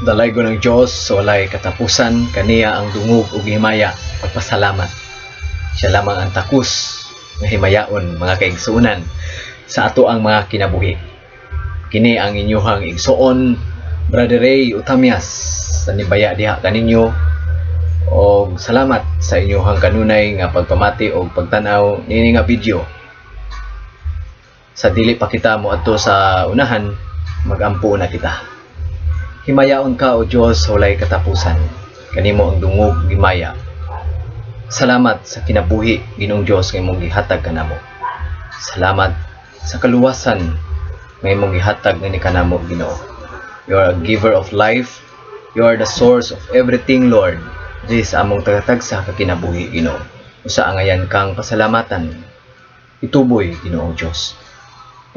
Dalaygo ng Dios walay katapusan, kaniya ang dungog ug himaya, pagpasalamat. Siya lamang ang takus nga himayaon mga kaigsuonan sa ato ang mga kinabuhi. Kini ang inyuhang igsuon, Brother Ray Utamias, sa nibaya diha kaninyo, og salamat sa inyuhang kanunay nga pagpamati og pagtanaw nini nga video. Sa dili pa kita moadto sa unahan, magampo na kita. Himayaon ka o Diyos walay katapusan, kanimo ang dungog gimaya. Salamat sa kinabuhi Ginoong Diyos nga imong gihatag kanamo. Salamat sa kaluwasan nga imong gihatag ni kanamo, Ginoo. You are a giver of life. You are the source of everything, Lord. This among tagatag sa kinabuhi, Ginoo. Usa angayan kang pasalamatan. Ituboy, Ginoong Diyos.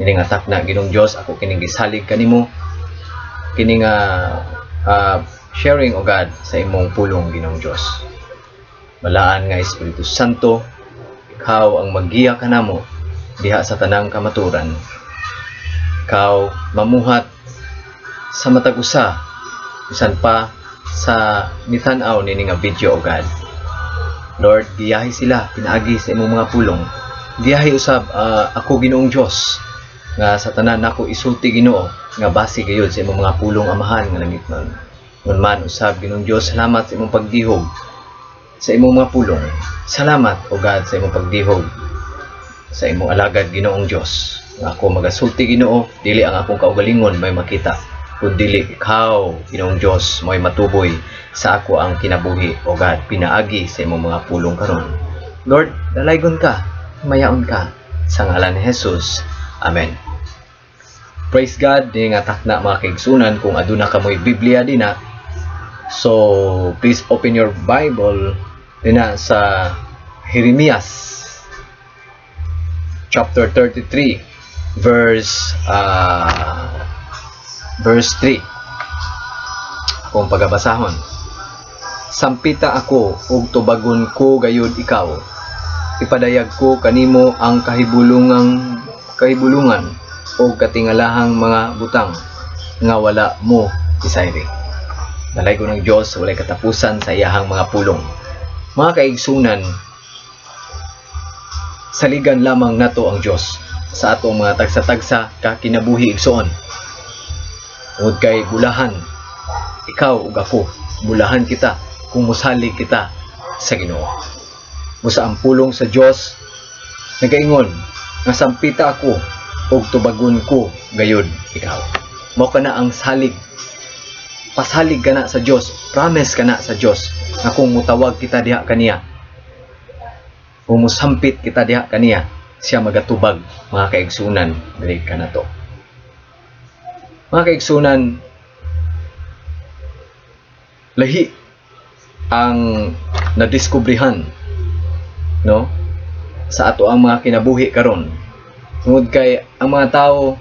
Ini nga takna, Ginoong Diyos, ako kining gisalig kanimo. Kini nga sharing o God sa imong pulong, Ginoong Diyos. Balaan nga Espiritu Santo, ikaw ang maggiya kanamo diha sa tanang kamaturan. Ikaw mamuhat sa matag usa, bisan pa sa nitan-aw nini nga video o God. Lord, giyahi sila pinaagi sa imong mga pulong. Giyahi usab ako, Ginoong Diyos, nga sa tanan nako isulti, Ginoo, nga base gayud sa imong mga pulong amahan nga langit man. Ngun man usab, Ginoong Diyos, salamat sa imong pagdihog sa imong mga pulong. Salamat o God sa imong pagdihog sa imong alagad, Ginoong Diyos. Nga ako magasulti, Ginoo, dili ang akong kaugalingon may makita, kundi ikaw, Ginoong Diyos, mo'y matuboy sa ako ang kinabuhi o God, pinaagi sa imong mga pulong karon. Lord, dalaygon ka, mayaon ka, sa ngalan ni Jesus. Amen. Praise God. Di nga takna mga kaigsunan, kung aduna ka mo'y Biblia din na. So, please open your Bible din na sa Jeremias chapter 33 verse 3. Akong pagabasahon. Sampita ako ug tubagon ko gayud ikaw. Ipadayag ko kanimo ang kahibulungan o katingalahang mga butang nga wala mo isayri. Dalaygo ng Diyos walay katapusan sa iyahang mga pulong. Mga kaigsunan, saligan lamang nato ang Diyos sa atong mga tagsa-tagsa kakinabuhi igsoon. Ug kay bulahan, ikaw ug ako, bulahan kita kung musalig kita sa Ginoo. Busa ang pulong sa Diyos nagaingon nga sampita ako ug tubagon ko gayud ikaw. Mao kana ang salig. Pasalig ka na sa Diyos, promise ka na sa Diyos na kung mutawag kita diha kaniya, kung musampit kita diha kaniya, siya magatubag. Mga kaigsunan, dili ka na to. Mga kaigsunan, lahi ang nadiskubrihan, no, sa ato ang mga kinabuhi karon. Tungod kay ang mga tao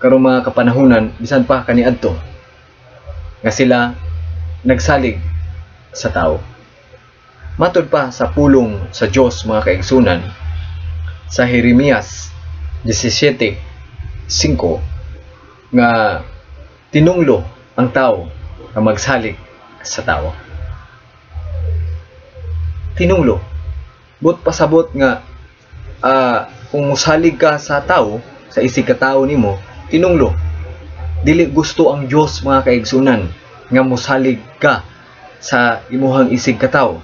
karong mga kapanahunan, bisan pa kaniadto, nga sila nagsalig sa tao. Matod pa sa pulong sa Diyos, mga kaigsunan, sa Jeremias 17:5, nga tinunglo ang tao nga magsalig sa tao. Tinunglo. But pasabot nga kung musalig ka sa tao, sa isig ka tao nimo, tinunglo. Dili gusto ang Diyos, mga kaigsunan, nga musalig ka sa imuhang isig ka tao.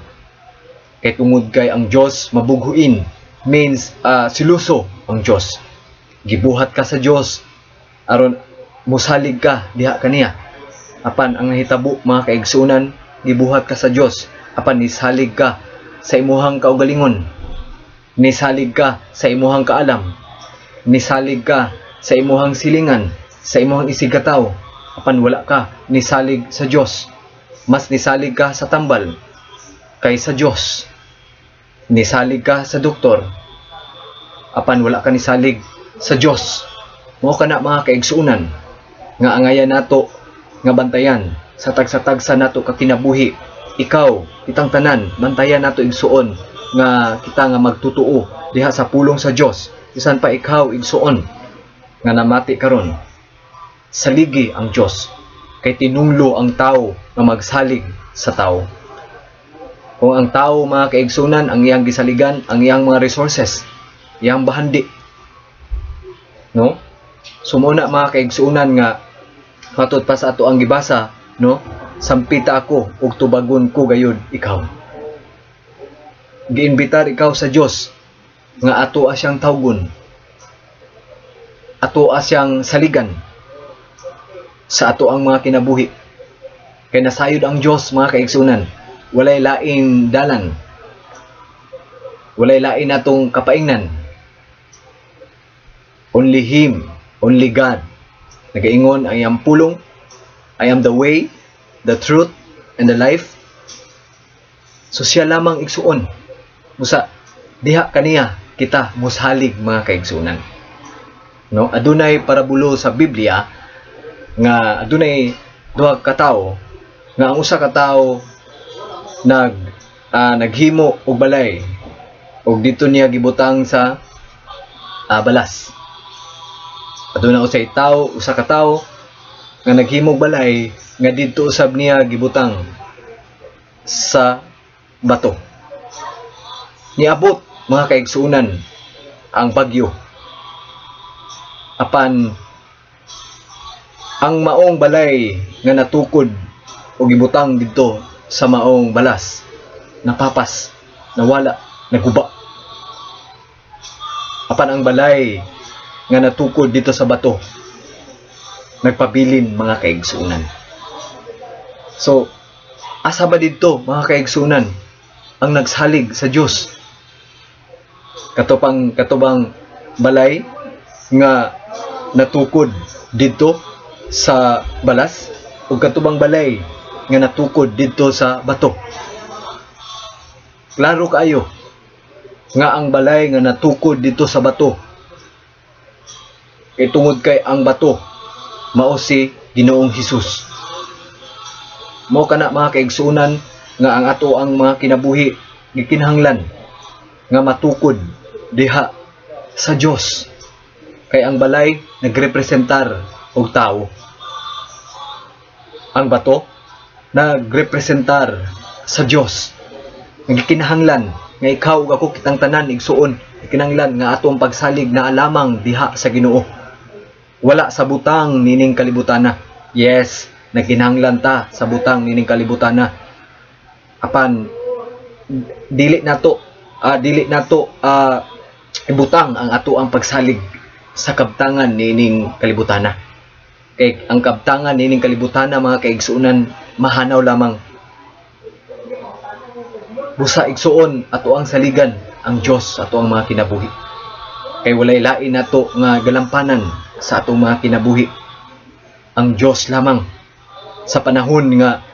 Kay tungod kay ang Diyos mabughuin, means siluso ang Diyos. Gibuhat ka sa Diyos aron musalig ka diha kaniya. Apan ang hitabo, mga kaigsunan, gibuhat ka sa Diyos apan nisalig ka sa imuhang kaugalingon. Nisalig ka sa imuhang kaalam. Nisalig ka sa imuhang silingan, sa imuhang isig ka tao. Apan wala ka nisalig sa Diyos. Mas nisalig ka sa tambal kaysa Diyos. Nisalig ka sa doktor, apan wala ka nisalig sa Diyos. Mao kana, mga kaigsunan, nga angayan nato nga bantayan sa tagsa-tagsa nato kakinabuhi. Ikaw, kitang tanan, bantayan nato igsuon nga kita nga magtutuo diha sa pulong sa Diyos. Bisan pa ikaw igsuon nga namati karon, saligi ang Diyos. kay tinunglo ang tao nga magsalig sa tao. Kung ang tao mga kaigsunan ang iyang gisaligan, ang iyang mga resources, iyang bahandi, no? Sumuna mga kaigsunan nga matod pa sa ato ang gibasa, no? Sampita ako ug tubagon ko gayud ikaw. Giimbitar ikaw sa Dios nga ato siyang tawgon, ato siyang saligan sa ato ang mga kinabuhi. Kay nasayod ang Dios mga kaigsunan, walay laing dalan, walay lain atong kapaingnan. Only Him, only God. Nagaingon ang iyang pulong, I am the way, the truth, and the life. So siya lamang igsuon. Musa, diha kaniya kita mushalig mga kaigsunan. No, adunay parabulo sa Biblia nga adunay duha ka tawo nga ang usa ka tawo naghimo og balay ug dito niya gibutang sa balas. Aduna usa ka tawo nga naghimo og balay nga didto usab niya gibutang sa bato. Niabot mga kaigsunan ang bagyo. Apan ang maong balay nga natukod o gibutang didto sa maong balas, napapas, nawala, naguba. Apan ang balay nga natukod dito sa bato, nagpabilin mga kaigsunan. So, asa ba dito mga kaigsunan ang nagsalig sa Dios? Katubang balay nga natukod dito sa balas o katubang balay nga natukod dito sa bato. Klaro kaayo nga ang balay nga natukod dito sa bato kay tungod kay ang bato mao si Ginoong Hesus. Mao kana mga kaigsunan nga ang ato ang mga kinabuhi gikinahanglan nga matukod diha sa Dios, kay ang balay nagrepresentar og tao, ang bato nagrepresentar sa Dios. Gikinahanglan nga ikaw ug ako kitang tanan igsuon, gikinahanglan nga ato ang pagsalig na alamang diha sa Ginoo, wala sa butang nining kalibutana. Yes, nagkinahanglan ta sa butang nining kalibutana, apan dili nato ibutang ang ato ang pagsalig sa kabtangan nining kalibutana. Kay ang kabtangan nining kalibutana mga kaigsunan mahanaw lamang. Busa igsuon ato ang saligan ang Dios ato ang mga kinabuhi. Kay walay lain nato nga galampanan sa atong mga kinabuhi. Ang Dios lamang. Sa panahon nga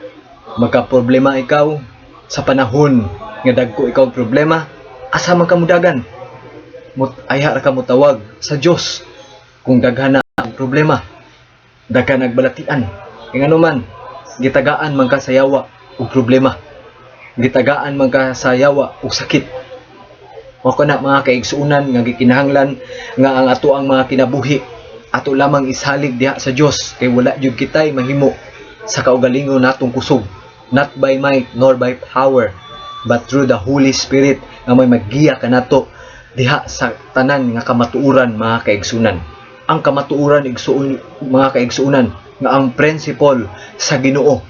magka-problema ikaw, sa panahon nga dagko ikaw problema, asa man ka mudagan? Ayha ra ka mutawag sa Dios kung daghan na ang problema, daghan nagbalatian. Kay ngano man gitagaan man ka sa yawa ug problema, gitagaan man ka sa yawa ug sakit. Mao kana mga kaigsuunan nga gikinahanglan nga ang ato ang mga kinabuhi ato lamang isalig diha sa Dios, kay wala jud kitay mahimo sa kaugalingon natong kusog, not by might nor by power, but through the Holy Spirit nga may maggiya kanato diha sa tanan nga kamatuoran mga kaigsunan. Ang kamatuoran mga kaigsunan nga ang principle sa Ginoo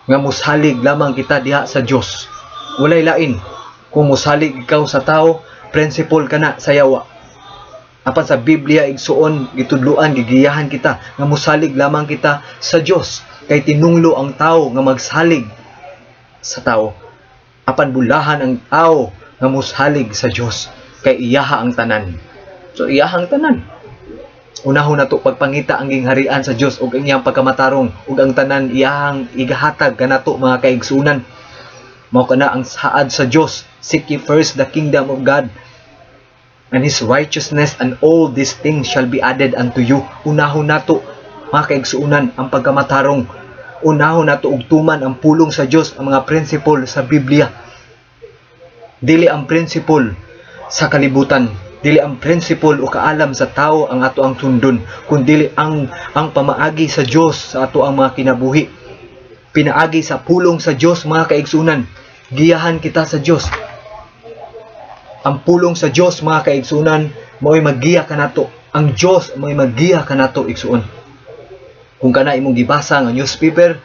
nga musalig lamang kita diha sa Dios, walay lain. Kung musalig ikaw sa tao, principle kana sa yawa. Apan sa Biblia igsuon gitudloan gigiyahan kita nga musalig lamang kita sa Dios, kay tinunglo ang tao nga magsalig sa tao. Apan bulahan ang tao nga musalig sa Dios, kay iyaha ang tanan. So iyaha ang tanan. Unahon nato pagpangita ang gingharian sa Dios ug ang iyang pagkamatarong ug ang tanan iyahang igahatag kanato mga kaigsunan. Mao kana ang saad sa Dios, seek ye first the kingdom of God and His righteousness, and all these things shall be added unto you. Unahon nato mga kaigsuunan ang pagkamatarong, unahon nato og tuman ang pulong sa Dios, ang mga principle sa Biblia, dili ang principle sa kalibutan Dili ang principle o kaalam sa tao ang ato ang sundon, kundi ang pamaagi sa Dios sa ato ang mga kinabuhi. Pinaagi sa pulong sa Dios, mga kaigsunan. Giyahan kita sa Dios. Ang pulong sa Dios, mga kaigsunan, mao'y maggiya kanato. Ang Dios mao'y maggiya kanato, igsuon. Kung kana imong gibasa nga newspaper,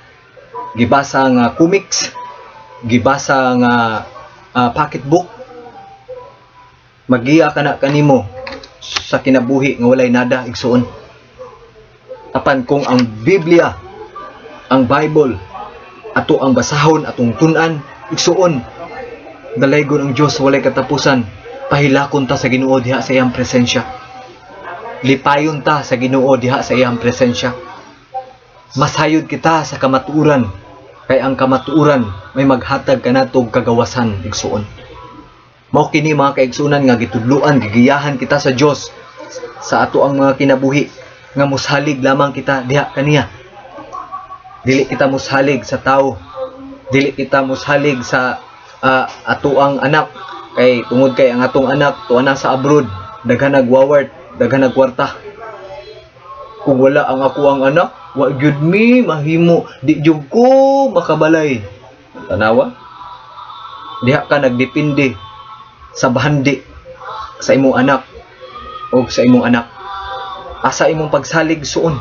gibasa nga comics, gibasa nga pocketbook, magiya ka na kanimo sa kinabuhi nga walay nada, igsuon. Apan kung ang Biblia, ang Bible, ato ang basahon, atong tunan, igsuon, dalaygon ang Dios walay katapusan. Pahilakon ta sa Ginoo diha sa iyang presensya. Lipayon ta sa Ginoo diha sa iyang presensya. Masayod kita sa kamatuoran, kay ang kamatuoran may maghatag kanatog kagawasan, igsuon. Mao kini, mga kaigsunan, nga gitudluan, gigiyahan kita sa Dios sa ato ang mga kinabuhi, nga mushalig lamang kita diha kaniya. Dili kita mushalig sa tao, dili kita mushalig sa ato ang anak, kay tungod kay ang atong anak tuana sa abroad, daghan nagwawart, daghan nagkwarta. Kung wala ang ako ang anak, wa gyud mi mahimo, di jud ko makabalay. Tanawa, diha ka nagdepende sa bahandi sa imong anak o sa imong anak. Asa imong pagsalig suon.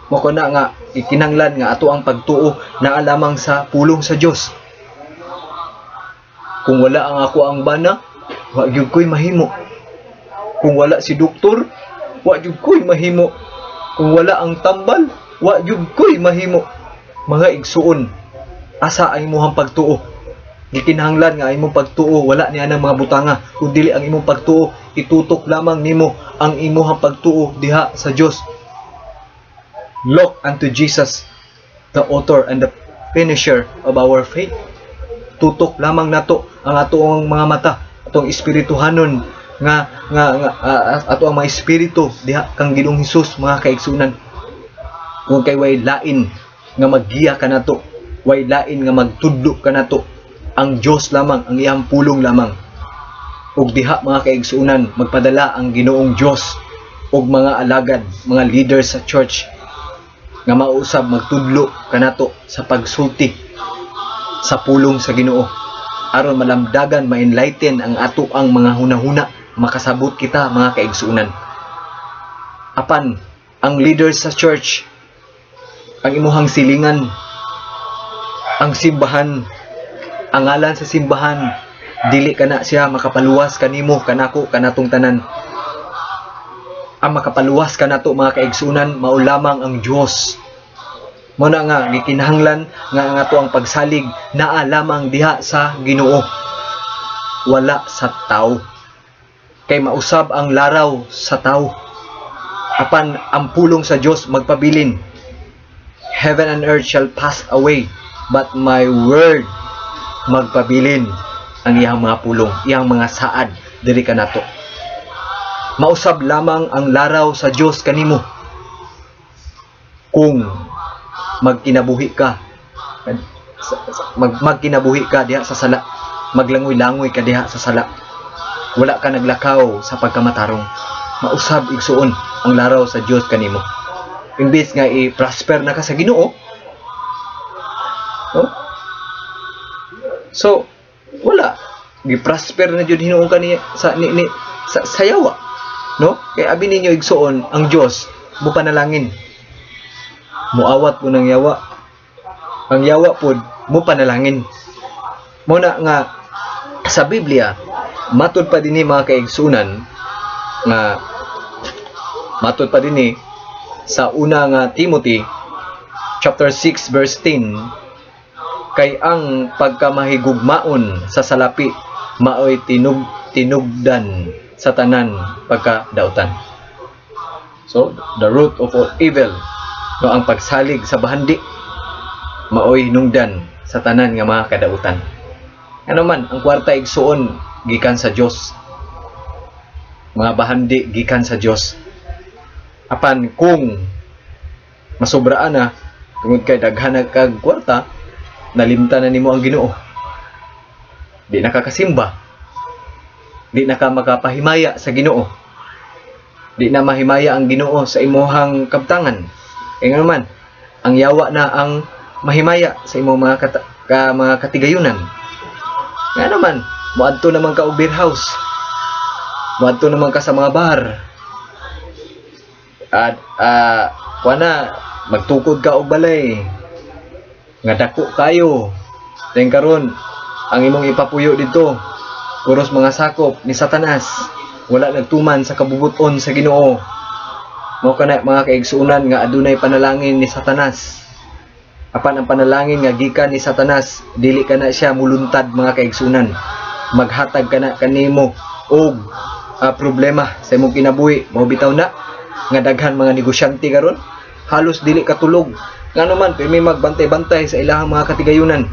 Mao na nga ikinahanglan nga ato ang pagtuo naa lamang sa pulong sa Dios. Kung wala ang ako ang bana, wa gyud ko'y mahimo. Kung wala si doktor, wa gyud ko'y mahimo. Kung wala ang tambal, wa gyud ko'y mahimo. Mga igsuon, asa ang imong pagtuo? Gikinahanglan nga imong pagtuo wala niya ng mga butanga, kundi ang imong pagtuo itutok lamang nimo ang imong pagtuo diha sa Dios. Look unto Jesus, the author and the finisher of our faith. Tutok lamang nato ang atong mga mata, atong espirituhanon nga ato ang mga espiritu diha kang Ginoong Hesus, mga kaigsunan. Kung kay way lain nga maggiya kanato, way lain nga magtudlo kanato, ang Diyos lamang, ang iyang pulong lamang. Ug diha, mga kaigsunan, magpadala ang Ginoong Diyos ug mga alagad, mga leaders sa church nga mausab magtudlo kanato sa pagsulti sa pulong sa Ginoo, aron malamdagan, ma-enlighten ang ato ang mga hunahuna, makasabot kita, mga kaigsunan. Apan ang leaders sa church, ang imuhang silingan, ang simbahan, ang ngalan sa simbahan, dili kana siya makapaluwas kanimo, kanako, kanatong tanan. Ang makapaluwas kanato, mga kaigsunan, mao lamang ang Dios. Mao na nga gikinahanglan nga ang ato ang pagsalig naa lamang diha sa Ginoo, wala sa tao. Kay mausab ang laraw sa tao. Apan ang pulong sa Dios magpabilin. Heaven and earth shall pass away, but my word magpabilin. Ang iyang mga pulong, iyang mga saad diri kanato. Mausab lamang ang laraw sa Dios kanimo kung magkinabuhi ka, magkinabuhi ka diha sa sala, maglangoy-langoy ka diha sa sala, wala ka naglakaw sa pagkamatarong. Mausab, igsuon, ang laraw sa Dios kanimo. Imbes nga i-prosper na ka sa Ginoo, no? So, wala. Gi-prosper na jud Ginoo kaniya sa yawa, no? Kay abi ninyo igsuon, ang Dios mo panalangin. Muawat po ng yawa. Ang yawa pod mo panalangin. Muna nga sa Biblia, matud pa dinhi, mga kaigsunan, nga matud pa dinhi sa una nga Timothy chapter 6 verse 10, kay ang pagkamahigugmaon sa salapi maoy tinugdan sa tanan pagkadautan. So, the root of all evil, no, ang pagsalig sa bahandi maoy hinungdan sa tanan nga mga kadautan. Ano man, ang kwarta igsuon gikan sa Dios. Mga bahandi gikan sa Dios. Apan kung masubraan na tungod kay daghan kag kwarta, nalimtan na nimo ang Ginoo, di nakakasimba, Di na ka makapahimaya sa Ginoo. Di na mahimaya ang Ginoo sa imuhang kabtangan. Kaya nga naman, ang yawa na ang mahimaya sa imong mga katigayunan. Nga naman, muadto naman ka og beer house. Muadto naman ka sa mga bar. At kuana magtukod ka og balay. Nga dako kayo. Then karon ang imong ipapuyo dito puros mga sakop ni Satanas. Wala nagtuman sa kabubuton sa Ginoo. Mao kana mga kaigsuonan nga adunay panalangin ni Satanas. Apan ang panalangin nga gikan ni Satanas, dili kana siya muluntad mga kaigsuonan. Maghatag kana kanimo og problema sa imong kinabuhi. Mao bitaw na nga daghan mga negosyante karon halos dili katulog. Ngano man pirmi magbantay-bantay sa ilahang mga katigayunan.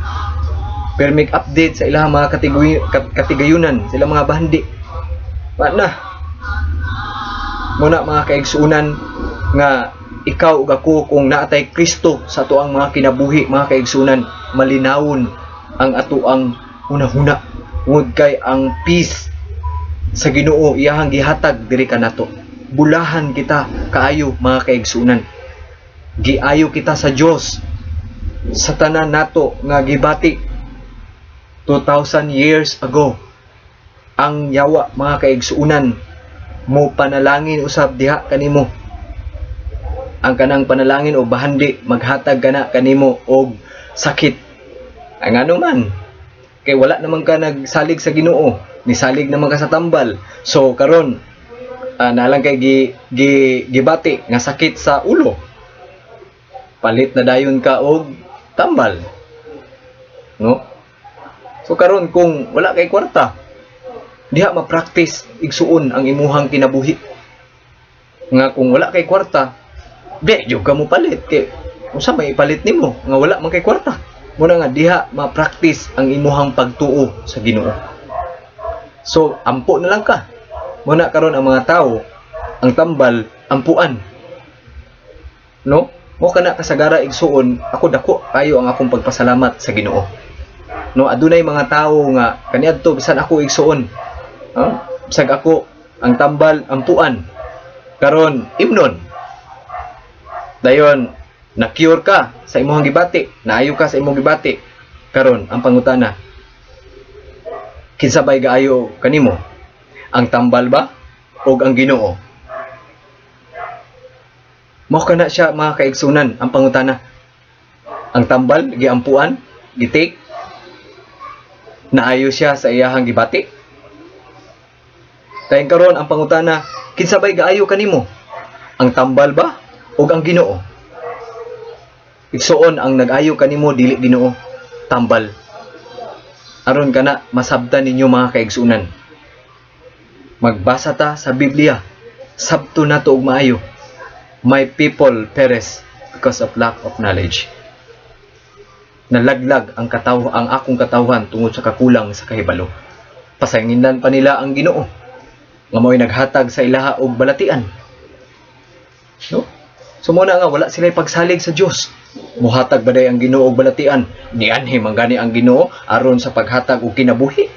Pirmi update sa ilahang mga katigayunan, sila mga bandi. Mana muna mga kaigsuonan nga ikaw ug ako kung naatay Kristo sa atoang mga kinabuhi, mga kaigsuonan, malinawon ang atoang hunahuna. Ngud kay ang peace sa Ginoo iyahang gihatag diri kanato. Bulahan kita kaayo mga kaigsuonan. Giayo kita sa Dios sa tanan nato nga gibati 2,000 years ago. Ang yawa mga kaigsuonan mo panalangin usab diha kanimo. Ang kanang panalangin o bahandi maghatag kana kanimo og sakit. Ang ano man kay wala naman ka nagsalig sa Ginoo, nisalig naman ka sa tambal. So karon nalang kay gibati nga sakit sa ulo. Palit na dayon ka og tambal. No? So karon kung wala kay kwarta, diha ma-practice igsuon ang imuhang kinabuhi. Nga kung wala kay kwarta, di jud ka mo palit kay unsa may ipalit nimo nga wala man kay kwarta. Muna nga diha ma-practice ang imuhang pagtuo sa Ginoo. So ampo na lang ka. Muna karon ang mga tao ang tambal ampuan. No? Mo kana kasagara igsuon, ako dako kayo ang akong pagpasalamat sa Ginoo. No, adunay mga tao nga kaniadto bisan ako igsuon. Bisag ako ang tambal ampuan. Karon imnon. Dayon na-cure ka sa imong gibati, naayo ka sa imong gibati. Karon ang pangutana, kinsa bay gaayo kanimo? Ang tambal ba o ang Ginoo? Mao kana siya mga kaigsunan ang pangutana. Ang tambal giampuan, gitik, naayo siya sa iyahang gibati. Dayon karon ang pangutana, kinsa bay gaayo kanimo? Ang tambal ba o ang Ginoo? Igsuon ang nag-ayo kanimo dili Ginoo, tambal. Aron kana masabtan ninyo mga kaigsunan. Magbasa ta sa Biblia, sabto nato og maayo. My people perish because of lack of knowledge. Nalaglag ang akong katawhan tungod sa kakulang sa kahibalo. Pasanginlan pa nila ang Ginoo nga mo'y naghatag sa ilaha og balatian. No? So muna nga wala sila pagsalig sa Dios. Muhatag baday ang Ginoo og balatian. Nianhi manggani ang Ginoo aron sa paghatag og kinabuhi.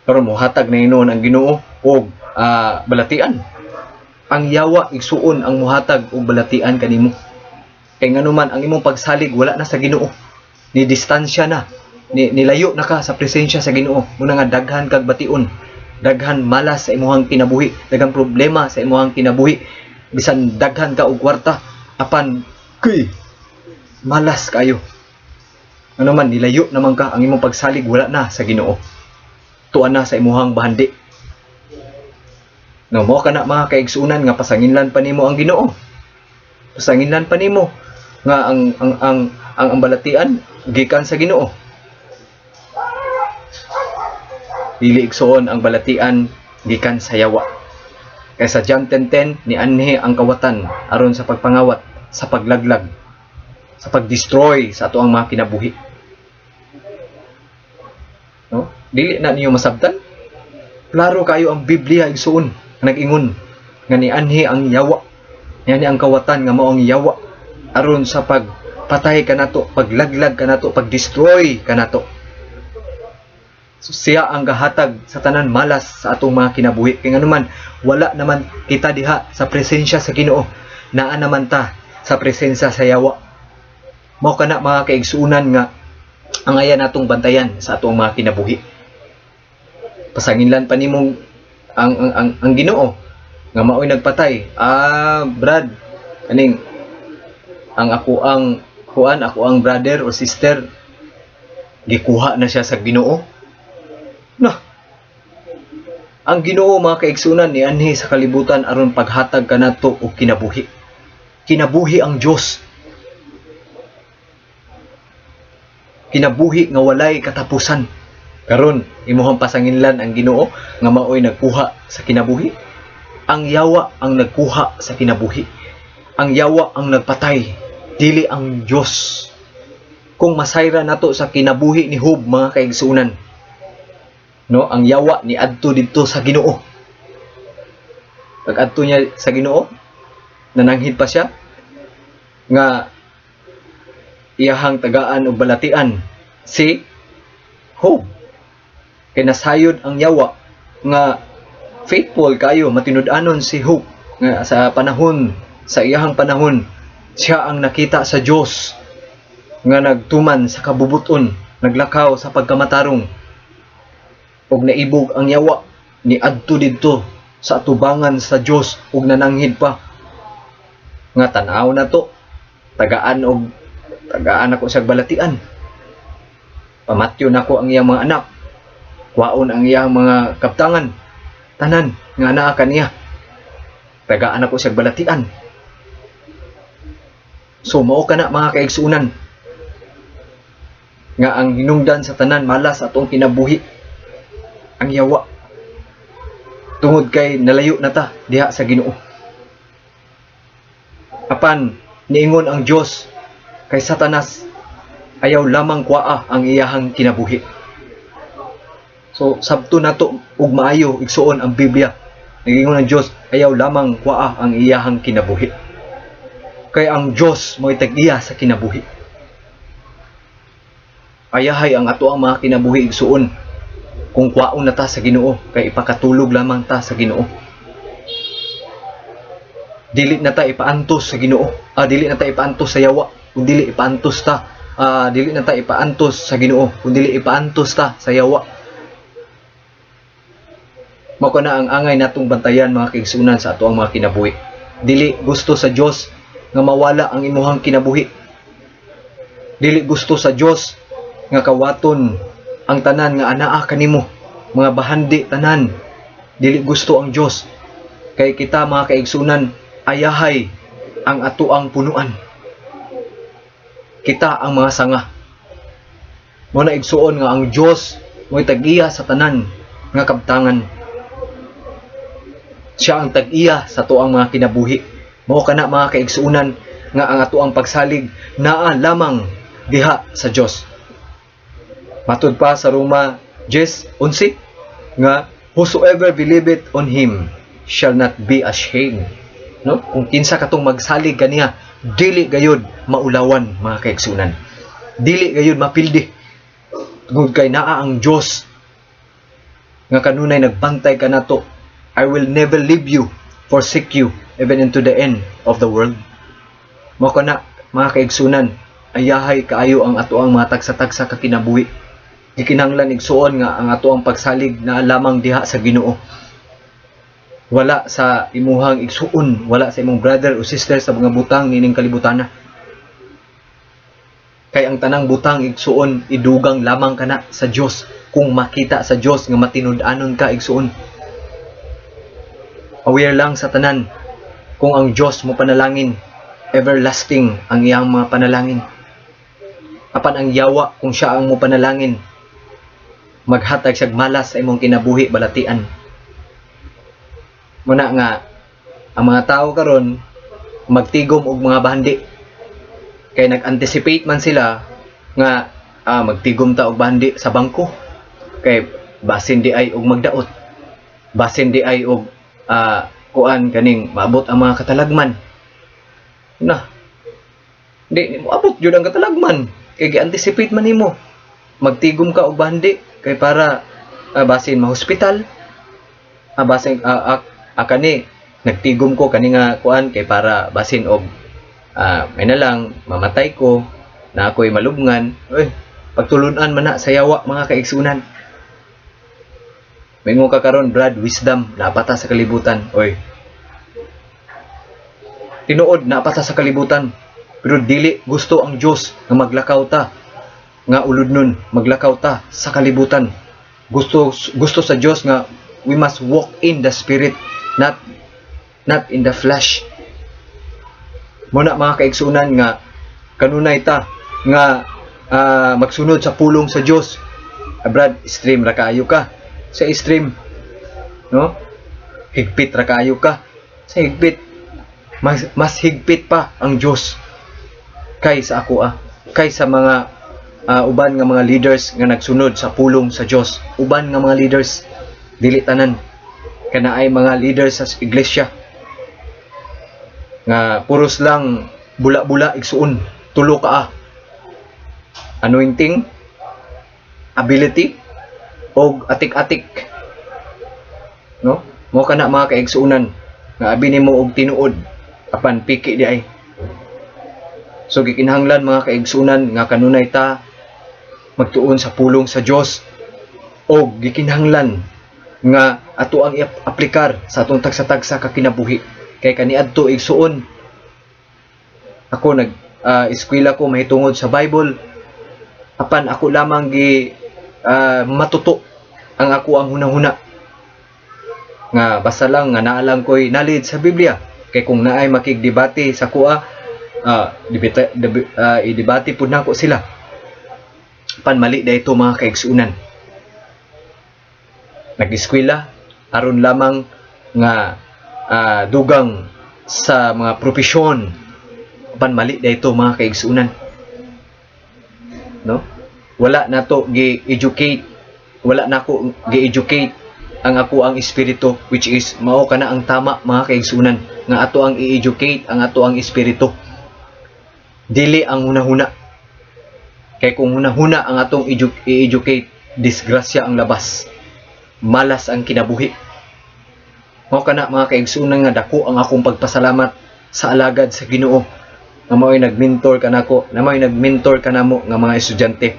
Pero muhatag na hinuon ang Ginoo og balatian. Ang yawa igsuon ang muhatag og balatian kanimo. Kay nganuman ang imong pagsalig wala na sa Ginoo. Ni distansya na. Nilayo na ka sa presensya sa Ginoo. Muna nga daghan kag bation. Daghan malas sa imong kinabuhi. Daghan problema sa imong kinabuhi. Bisan daghan ka og kwarta, apan kay malas kayo. Ano man nilayo naman ka, ang imong pagsalig wala na sa Ginoo. Tuan na sa imong bahandi. No, mo kana mga kaigsunan nga pasanginlan pa nimo ang Ginoo. Pasanginlan pa nimo nga ang balatian gikan sa Ginoo. Dili igsuon ang balatian gikan sa yawa. Kaysa John 10:10 ni anhi ang kawatan aron sa pagpangawat, sa paglaglag, sa pagdestroy sa atoang mga kinabuhi. No? Dili na niyo masabtan. Klaro kayo ang Biblia igsuon nag-ingon nga ni anhi ang yawa. Ni ang kawatan nga mao ang yawa aron sa pagpatay kanato, paglaglag kanato, pagdestroy kanato. So, siya ang gahatag sa tanan malas sa atong mga kinabuhi. Kaya nga naman, wala naman kita diha sa presensya sa Ginoo. Naa naman ta sa presensya sa yawa. Mao kana mga kaigsuunan nga ang aya natong bantayan sa atong mga kinabuhi. Pasanginlan pa nimong ang Ginoo nga mao'y nagpatay. Brad, kaning ako ang brother o sister gikuha na siya sa Ginoo. Nah, ang Ginoo mga kaigsunan ni anhi sa kalibutan aron paghatag kanato og kinabuhi. Kinabuhi ang Dios. Kinabuhi nga walay katapusan. Karon imuhang pasanginlan ang Ginoo nga mao'y nagkuha sa kinabuhi. Ang yawa ang nagkuha sa kinabuhi. Ang yawa ang nagpatay, dili ang Dios. Kung masayra nato sa kinabuhi ni Job mga kaigsunan, no, ang yawa ni adto didto sa Ginoo. Pag adto niya sa Ginoo, nananghid pa siya nga iyahang tagaan og balatian si Job. Kay nasayod ang yawa nga faithful kayo matinud-anon si Job nga sa iyahang panahon siya ang nakita sa Dios nga nagtuman sa kabubuton, naglakaw sa pagkamatarong ug naibog ang yawa ni adto didto sa atubangan sa Dios ug nananghid pa nga tan-aw na to, tagaan ako sa balatian, pamatyo nako ang iyang mga anak, kwaon ang iyang mga kaptangan, tanan nga anaa kaniya, tagaan ako sa balatian. So mao kana mga kaigsuunan nga ang hinungdan sa tanan malas atong kinabuhi ang yawa, tungod kay nalayo na ta diha sa Ginoo. Apan niingon ang Dios kay Satanas, ayaw lamang kwaa ang iyahang kinabuhi. So sabto nato ug maayo igsuon ang Biblia. Niingon ang Dios, ayaw lamang kwaa ang iyahang kinabuhi. Kay ang Dios mo'y tag-iya sa kinabuhi. Ayahay ang ato ang mga kinabuhi igsuon kung kwaon na ta sa Ginoo, kay ipakatulog lamang ta sa Ginoo. Dili na ta ipaantos sa Ginoo. Dili na ta ipaantos sa yawa, kung dili ipaantos ta. Dili na ta ipaantos sa Ginoo, kung dili ipaantos ta sa yawa. Mao na ang angay natong bantayan mga kaigsunan sa ato ang mga kinabuhi. Dili gusto sa Dios nga mawala ang imuhang kinabuhi. Dili gusto sa Dios nga kawaton ang tanan nga anaa kanimo, mga bahandi tanan. Dili gusto ang Dios. Kay kita mga kaigsunan, ayahay ang atuang punuan. Kita ang mga sanga. Mo na igsuon nga ang Dios mo'y tag-iya sa tanan nga kabtangan. Siya ang tag-iya sa tuang mga kinabuhi. Mao kana mga kaigsuunan nga ang atuang pagsalig naa lamang diha sa Dios. Matud pa sa Roma 10:11 nga whosoever believeth on him shall not be ashamed. No? Kung kinsa katong magsalig kaniya, dili gayud maulawan mga kaigsunan. Dili gayud mapildi. Tungod kay naa ang Dios nga kanunay nagbantay kanato. I will never leave you, forsake you, even into the end of the world. Mao kana mga kaigsunan, ayahay kaayo ang atoang mga tagsa-tagsa ka kinabuhi. Gikinahanglan igsuon nga ang atoang pagsalig na lamang diha sa Ginoo. Wala sa imuhang igsuon, wala sa imong brother o sister sa mga butang nining kalibutana. Kay ang tanang butang igsuon idugang lamang kana sa Dios, kung makita sa Dios nga matinud-anon ka igsuon. Aware lang sa tanan kung ang Dios mo panalangin, everlasting ang iyang mga panalangin. Apan ang yawa kung siya ang mo panalangin, maghatag siyag malas sa imong kinabuhi balatian. Muna nga ang mga tao karon magtigom og mga bahandi. Kay nag-anticipate man sila nga magtigom ta og bahandi sa bangko. Kay basin di ay og magdaot. Basin di ay og kuan kaning maabot ang mga katalagman. Na. Di mo abot jud ang katalagman. Kay gi-anticipate man nimo. Magtigom ka og bahandi kay para basin ma-hospital, basin kani nagtigom ko kani nga kuan kay para basin og may na lang mamatay ko na ako'y malubngan. Pagtulunan man na sa yawa mga kaigsunan. Mingo ka karon Brad, wisdom napata sa kalibutan. Tinuod napata sa kalibutan, pero dili gusto ang Dios nga maglakaw ta, nga ulod nun maglakaw ta sa kalibutan. Gusto sa Dios nga we must walk in the spirit, not in the flesh. Muna mga kaigsunan nga kanunay ta nga magsunod sa pulong sa Dios. Brad, stream ra kaayo ka sa stream, no? Higpit ra kaayo ka sa higpit. Mas higpit pa ang Dios kaysa ako kaysa mga uban nga mga leaders nga nagsunod sa pulong sa Dios. Uban nga mga leaders, dili tanan, kana ay mga leaders sa iglesia nga puros lang bula-bula igsuon, tulo ka anointing, ability, og atik-atik, no? Mo kana mga kaigsuunan nga abi nimo og tinuod apan piki di ay. So gikinahanglan mga kaigsuunan nga kanunay ta magtuon sa pulong sa Dios, og gikinahanglan nga ato ang aplikar sa atong tagsa-tagsa ka kinabuhi. Kay kaniadto igsuon ako eskwela ko mahitungod sa Bible, apan ako lamang matuto ang ako ang hunahuna nga basta lang nga naalang ko'y knowledge sa Biblia. Kay kung naay makigdebate sa kuha, idebate po na ko sila, apan mali da ito mga kaigsuunan. Nag-eskwela aron lamang nga dugang sa mga propesyon, apan mali da ito mga kaigsuunan, no? Wala na to gi-educate, wala na ako gi-educate ang ako ang espiritu, which is mao kana ang tama mga kaigsunan, nga ato ang i-educate ang ato ang espiritu, dili ang hunahuna. Kay kung hunahuna ang atong i-educate, disgrasya ang labas, malas ang kinabuhi. Mao kana mga kaigsunan nga dako ang akong pagpasalamat sa alagad sa Ginoo nga mao'y nagmentor kanako, na mao'y nagmentor kanamo nga mga estudyante,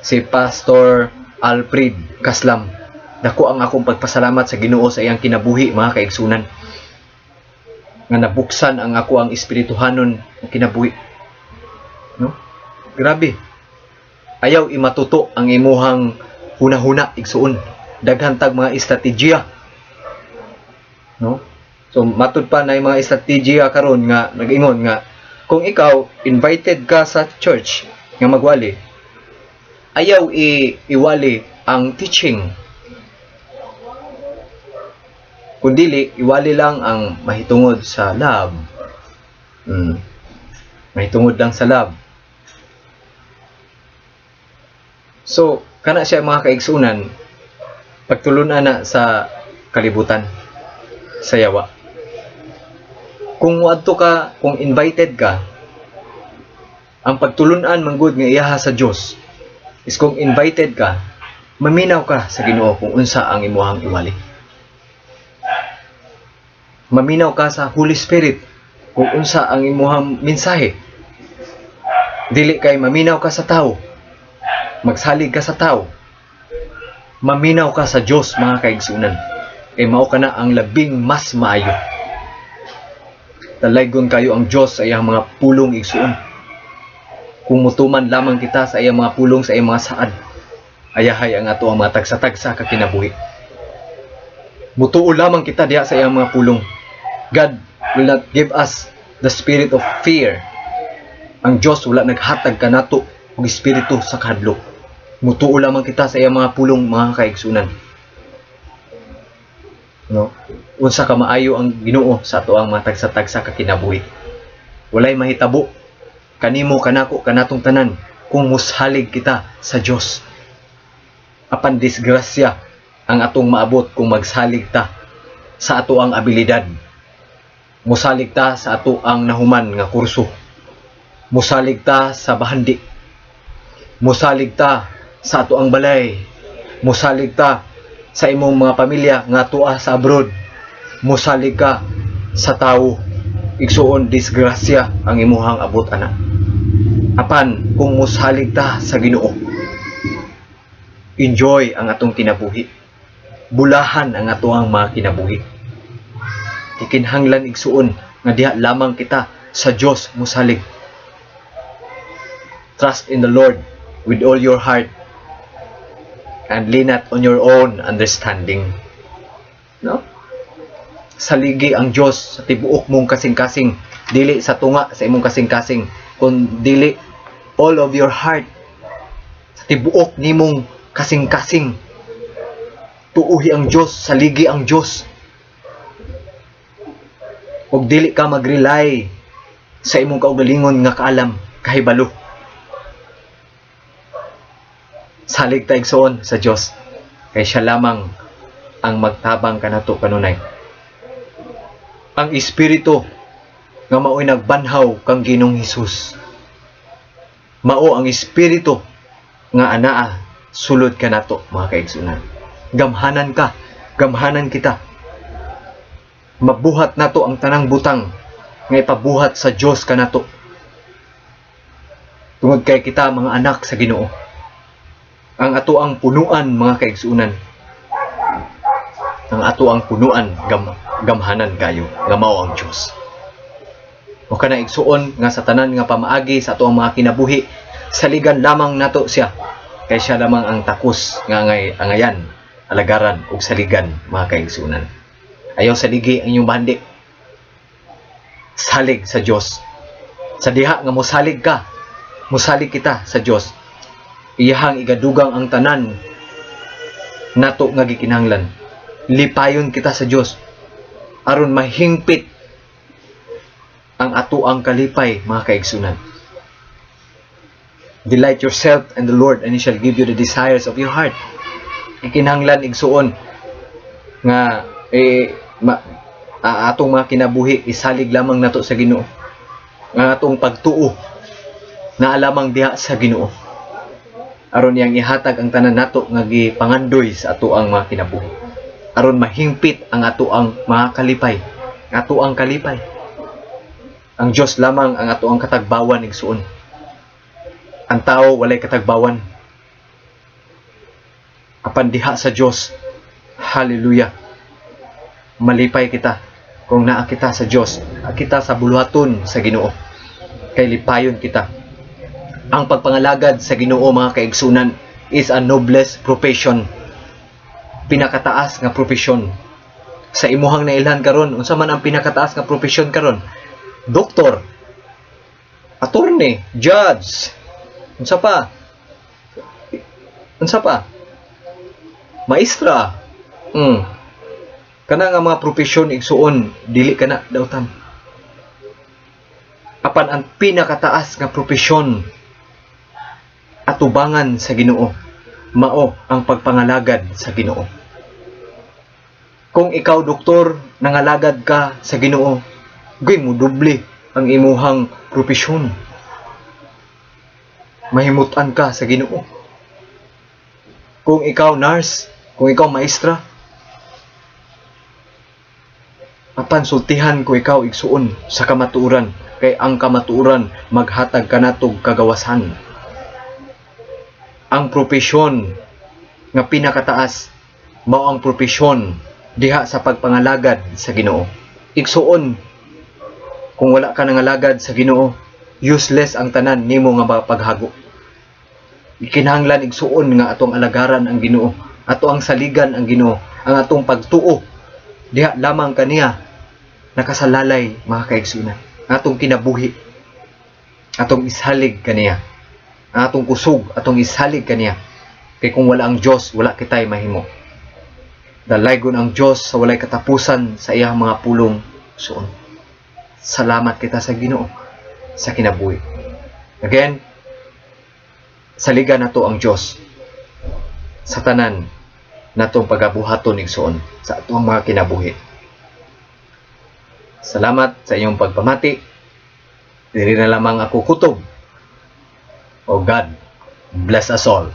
si Pastor Alfred Kaslam. Dako ang akong pagpasalamat sa Ginoo sa iyang kinabuhi mga kaigsunan, nga nabuksan ang ako ang espirituhanon ng kinabuhi, no? Grabe, ayaw imatuto ang imuhang hunahuna igsuon, daghan tag mga estrategiya, no? So matud pa na yung mga estrategiya karon nga nag-ingon nga kung ikaw invited ka sa church nga magwali, ayaw iwali ang teaching, kundili iwali lang ang mahitungod sa love. Mahitungod lang sa love. So kana siya mga kaigsunan, pagtulunan na sa kalibutan, sa yawa. Kung muadto ka, kung invited ka, ang pagtulunan manggod nga iyaha sa Dios is kung invited ka, maminaw ka sa Ginoo kung unsa ang imuhang iwali. Maminaw ka sa Holy Spirit kung unsa ang imuhang mensahe. Dili kay maminaw ka sa tao, magsalig ka sa tao. Maminaw ka sa Dios mga kaigsunan, kay mao kana ang labing mas maayo. Talaygon kayo ang Dios sa iyang mga pulong igsuon. Kung mutuman lamang kita sa iyang mga pulong, sa iyang mga saad, ayahay ang ato ang mga tagsa-tagsa ka kinabuhi. Mutuo lamang kita diha sa iyang mga pulong. God will not give us the spirit of fear. Ang Dios wala naghatag kanato og espiritu sa kahadlok. Mutuo lamang kita sa iyang mga pulong mga kaigsunan, no? Unsa ka maayo ang Ginoo sa ato ang mga tagsa-tagsa ka kinabuhi. Walay mahitabo kanimo kanako kanatong tanan kung mushalig kita sa Dios. Apan disgrasya ang atong maabot kung magsalig ta sa ato ang abilidad. Musalig ta sa ato ang nahuman nga kurso. Musalig ta sa bahandi. Musalig ta sa ato ang balay. Musalig ta sa imong mga pamilya nga tuwa sa abroad. Musalig ka sa tawo igsuon disgrasya ang imuhang abot ana. Apan kung musalig ta sa Ginoo, enjoy ang atong kinabuhi. Bulahan ang atoang mga kinabuhi. Ikinhanglan igsuon nga diha lamang kita sa Dios musalig. Trust in the Lord with all your heart and lean not on your own understanding. No? Saligi ang Dios sa tibuok mong kasing-kasing, dili sa tunga sa imong kasing-kasing, kun dili all of your heart sa tibuok nimong kasing-kasing. Tuuhi ang Dios, saligi ang Dios. Ug dili ka mag-rely sa imong kaugalingon nga kaalam, kahibalo. Salig ta igsoon sa Dios, kay siya lamang ang magtabang kanato kanunay. Ang Espiritu nga mao'y nagbanhaw kang Ginoong Hesus. Mao ang Espiritu nga anaa sulod kanato mga kaigsunan. Gamhanan ka, gamhanan kita. Mabuhat nato ang tanang butang nga ipabuhat sa Dios kanato. Tungod kay kita mga anak sa Ginoo. Ang ato ang punuan mga kaigsunan. Ang ato ang punuan gamhanan kayo nga mao ang Dios. O kana igsuon nga sa tanan nga pamaagi sa ato ang mga kinabuhi, saligan lamang nato siya. Kay siya lamang ang takos nga angayan, alagaran ug saligan mga kaigsunan. Ayaw saligi ang inyong bahandi. Salig sa Dios. Sa diha nga mosalig ka, mosalig kita sa Dios. Iyahang igadugang ang tanan nato nga gikinahanglan. Lipayon kita sa Dios aron mahingpit ang ato ang kalipay mga kaigsunan. Delight yourself in the Lord and He shall give you the desires of your heart. Ikinahanglan igsuon nga atong mga kinabuhi isalig lamang nato sa Ginoo. Nga atong pagtuo na alamang diha sa Ginoo. Aron yang ihatag ang tanan nato nga gipangandoy sa ato ang mga kinabuhi. Aron mahingpit ang ato ang mga kalipay. Ato ang kalipay. Ang Dios lamang ang ato ang katagbawan igsuon. Ang tao walay katagbawan. Apan diha sa Dios, hallelujah. Malipay kita kung naa kita sa Dios, kita sa buluhaton sa Ginoo. Kay lipayon kita. Ang pagpangalagad sa Ginoo mga kaigsunan is a noblest profession. Pinakataas nga profesyon. Sa imuhang nailhan karon, unsa man ang pinakataas nga profesyon karon? Doktor, attorney, judge. Unsa pa? Unsa pa? Maestra. Kana nga mga profesyon igsuon dili kana dautan. Apan ang pinakataas nga profesyon atubangan sa Ginoo mao ang pagpangalagad sa Ginoo. Kung ikaw doktor nangalagad ka sa Ginoo, gay mo doble ang imuhang profesyon. Mahimutan ka sa Ginoo. Kung ikaw nurse, kung ikaw maestra, apan sultihan ko ikaw igsuon sa kamatuoran, kay ang kamatuoran maghatag kanatog kagawasan. Ang profesyon nga pinakataas mao ang profesyon diha sa pagpangalagad sa Ginoo. Igsuon kung wala ka nangalagad sa Ginoo, useless ang tanan nimo nga paghago. Ikinahanglan igsuon nga atong alagaran ang Ginoo, ato ang saligan ang Ginoo, ang atong pagtuo diha lamang kaniya nakasalalay mga kaigsunan. Atong kinabuhi, atong ishalig kaniya, atong kusog, atong ishalig kaniya. Kay kung wala ang Dios, wala kitay mahimo. Dalaygon ang Dios sa walay katapusan sa iyang mga pulong suon. Salamat kita sa Ginoo sa kinabuhi. Again, saligan nato ang Dios sa tanan natong pagabuhaton igsuon sa atong mga kinabuhi. Salamat sa inyong pagpamati. Dili na lamang ako kutob. O God bless us all.